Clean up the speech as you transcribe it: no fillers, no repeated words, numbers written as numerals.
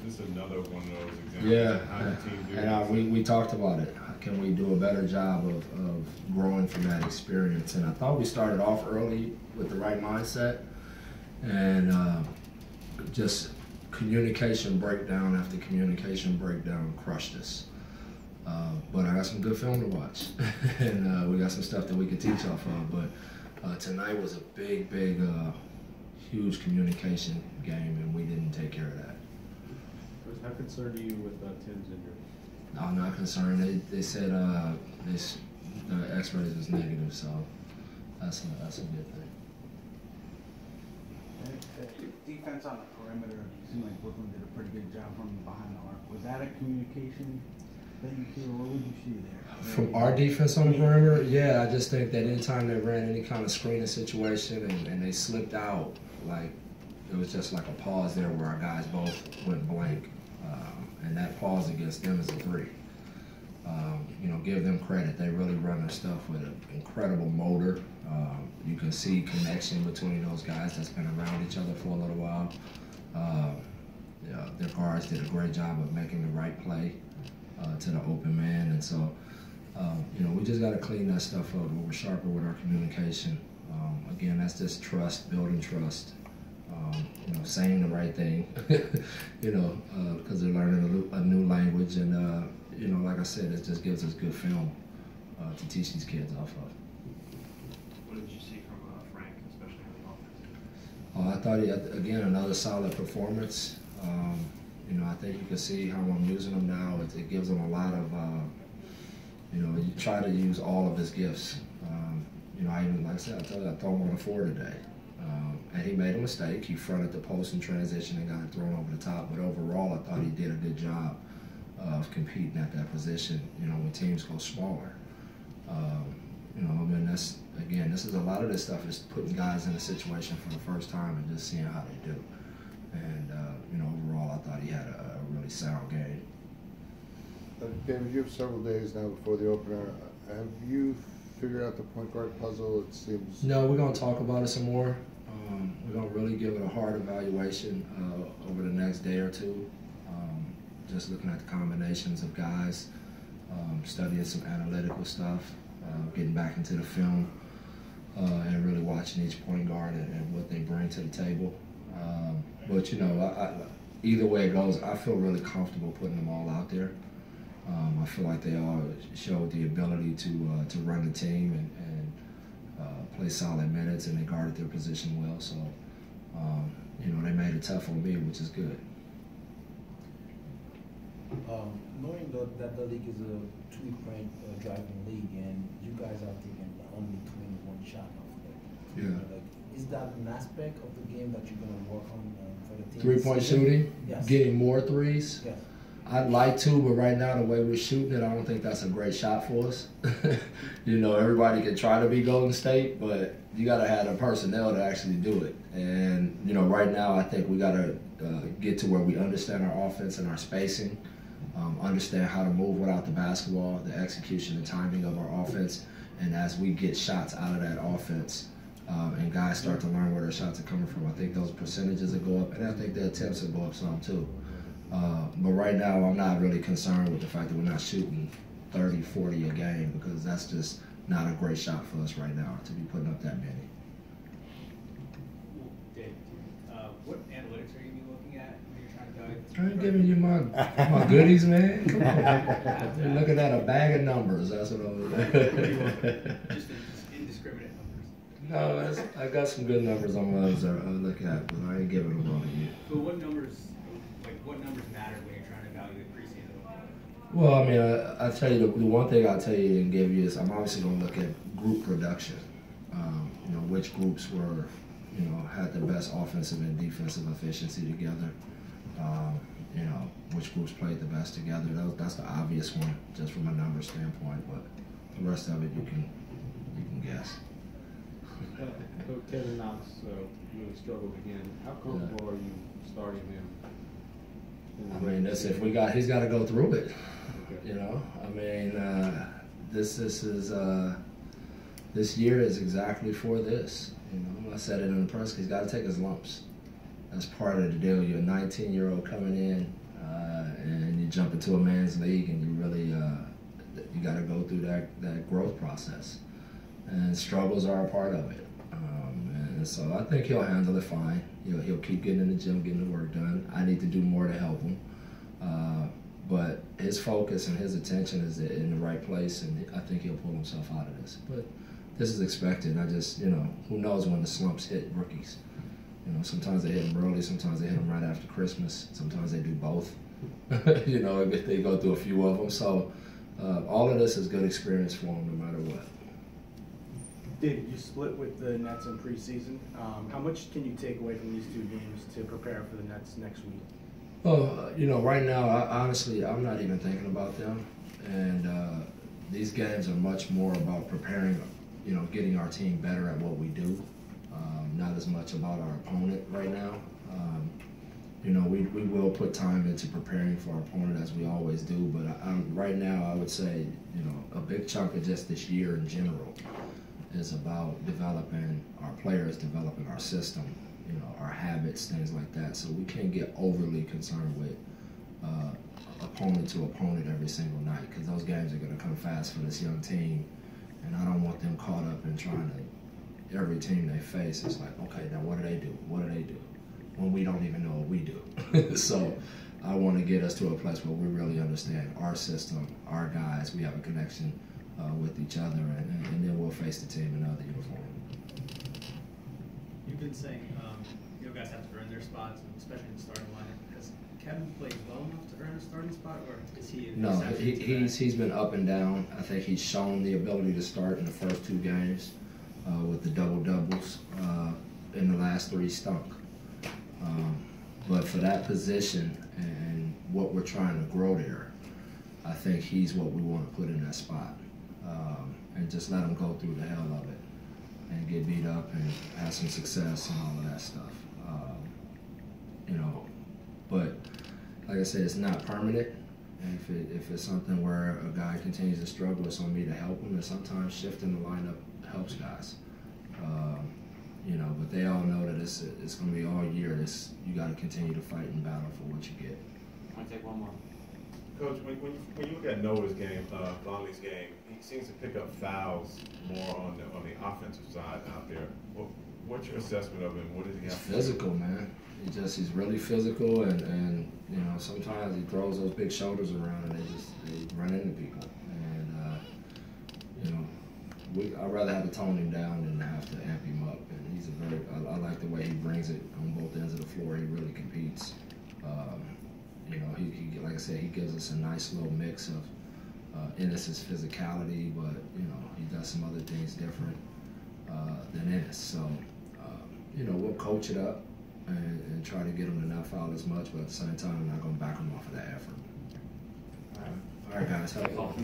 this another one of those examples? Yeah, How the team do and we talked about it. Can we do a better job of growing from that experience? And I thought we started off early with the right mindset, and just communication breakdown after communication breakdown crushed us. But I got some good film to watch, and we got some stuff that we could teach off of. But tonight was a big, huge communication game, and we didn't take care of that. How concerned are you with Tim's injury? No, I'm not concerned. They said the X-rays was negative, so that's a good thing. Defense on the perimeter, it seemed like Brooklyn did a pretty good job from behind the arc. Was that a communication that you feel? What would you see there? From our defense on the perimeter, yeah, I just think that anytime they ran any kind of screening situation and they slipped out, like it was just like a pause there where our guys both went blank. And that pause against them is a 3. You know, give them credit. They really run their stuff with an incredible motor. You can see connection between those guys that's been around each other for a little while. Yeah, their guards did a great job of making the right play to the open man. And so, you know, we just got to clean that stuff up. We're sharper with our communication. Again, that's just trust, building trust. You know, saying the right thing, you know, because they're learning a new language, and you know, like I said, it just gives us good film to teach these kids off of. What did you see from Frank, especially on the offense? I thought he had, again, another solid performance. You know, I think you can see how I'm using him now. It gives him a lot of, you know, you try to use all of his gifts. You know, I even, like I said, I told you, I throw him on the floor today. And he made a mistake. He fronted the post in transition and got it thrown over the top. But overall, I thought he did a good job of competing at that position, you know, when teams go smaller. You know, I mean, that's, again, this is a lot of this stuff is putting guys in a situation for the first time and just seeing how they do. And, you know, overall, I thought he had a really sound game. David, you have several days now before the opener. Have you figured out the point guard puzzle? It seems. No, we're going to talk about it some more. We're going to really give it a hard evaluation over the next day or two. Just looking at the combinations of guys, studying some analytical stuff, getting back into the film, and really watching each point guard and what they bring to the table. But, you know, either way it goes, I feel really comfortable putting them all out there. I feel like they all showed the ability to run the team and play solid minutes, and they guarded their position well. So, you know, they made it tough on me, which is good. Knowing that the league is a 3-point driving league, and you guys are taking only 21 shot off there. Yeah. Like, is that an aspect of the game that you're going to work on for the team? 3-point shooting? Yes. Getting more threes? Yes. I'd like to, but right now, the way we're shooting it, I don't think that's a great shot for us. You know, everybody can try to be Golden State, but you got to have the personnel to actually do it. And, you know, right now, I think we got to get to where we understand our offense and our spacing, understand how to move without the basketball, the execution and timing of our offense. And as we get shots out of that offense, and guys start to learn where their shots are coming from, I think those percentages will go up, and I think the attempts will go up some too. But right now, I'm not really concerned with the fact that we're not shooting 30, 40 a game, because that's just not a great shot for us right now to be putting up that many. Dave, what analytics are you looking at when you're trying to evaluate? I'm giving you my goodies, man. Come on. You're looking at a bag of numbers. That's what I'm looking Just indiscriminate numbers. No, I got some good numbers on my others I look at, but I ain't giving them all to you. But what numbers matter when you're trying to evaluate preseason? Well, I mean, I tell you, the one thing I'll tell you and give you is I'm obviously going to look at group production. You know, which groups were, you know, had the best offensive and defensive efficiency together. You know, which groups played the best together. That's the obvious one, just from a number standpoint. But the rest of it, you can guess. Kevin Knox really struggled again. How comfortable are you starting him? I mean, that's if he's got to go through it. Okay. You know, I mean, this year is exactly for this. You know, I said it in the press. He's got to take his lumps. That's part of the deal. You're a 19-year-old coming in. and you jump into a man's league, and you really you got to go through that growth process, and struggles are a part of it. And so I think he'll handle it fine. He'll keep getting in the gym, getting the work done. I need to do more to help him. But his focus and his attention is in the right place, and I think he'll pull himself out of this. But this is expected. I just, who knows when the slumps hit rookies. Sometimes they hit them early, sometimes they hit them right after Christmas, sometimes they do both. If they go through a few of them. So all of this is good experience for them no matter what. David, you split with the Nets in preseason. How much can you take away from these two games to prepare for the Nets next week? Well, right now, honestly, I'm not even thinking about them. And these games are much more about preparing, getting our team better at what we do. Not as much about our opponent right now. We will put time into preparing for our opponent as we always do, but right now I would say, a big chunk of just this year in general is about developing our players, developing our system, our habits, things like that. So we can't get overly concerned with opponent to opponent every single night, because those games are going to come fast for this young team, and I don't want them caught up in trying to, every team they face, it's like, okay, now what do they do? What do they do? When we don't even know what we do. So I want to get us to a place where we really understand our system, our guys, we have a connection with each other, and then we'll face the team in another uniform. You've been saying, guys have to earn their spots, especially in the starting lineup. Has Kevin played well enough to earn a starting spot, or is he? No, he's been up and down. I think he's shown the ability to start in the first 2 games with the double-doubles. In the last 3 stunk. But for that position and what we're trying to grow there, I think he's what we want to put in that spot. And just let him go through the hell of it and get beat up and have some success and all of that stuff. But like I said, it's not permanent. And if it's something where a guy continues to struggle, it's on me to help him. And sometimes shifting the lineup helps guys. But they all know that it's going to be all year. You got to continue to fight and battle for what you get. I want to take one more. Coach, when you look at Noah's game, Vonleh's game, he seems to pick up fouls more on the offensive side out there. What's your assessment of him? What does he have? He's physical, man. He's really physical, and sometimes he throws those big shoulders around, and they run into people. And I'd rather have to tone him down than have to amp him up. And he's I like the way he brings it on both ends of the floor. He really competes. He like I said, he gives us a nice little mix of Ennis's physicality, but he does some other things different than Ennis. So we'll coach it up and try to get him to not foul as much, but at the same time, I'm not going to back him off of that effort. All right guys, help.